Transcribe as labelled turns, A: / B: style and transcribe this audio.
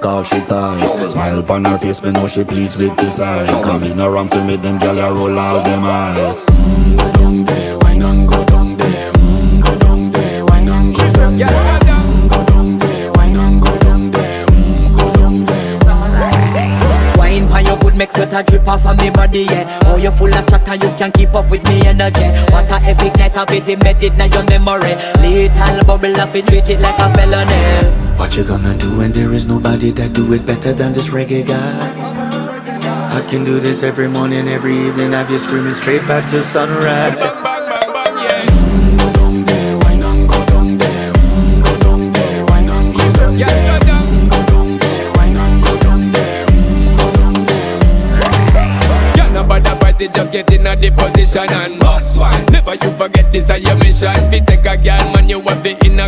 A: all she ties. Smile upon her face, me know she pleased with this eyes. Come in around to make them gyal a roll out them eyes. Go down there, why not go down there? Go down there, why not go down there? Go down there, why not go down there? Go down there.
B: Wine for your good make sweat a drip off of me body, yeah. Oh, you full of chatter, you can keep up with me energy. What a epic night of it, embedded in your memory. Little bubble of it, treat it like a felony.
C: What you gonna do when there is nobody that do it better than this reggae guy? I can do this every morning, every evening, have you screaming straight back to sunrise.
A: Go down there, why not go down there? Go down there, why not go down there? Go down there, why not go down there? Go down there.
D: Yeah, nobody fight it, just get in a the position and boss one. Never you forget this is your mission. If you take a girl, man, you have it in a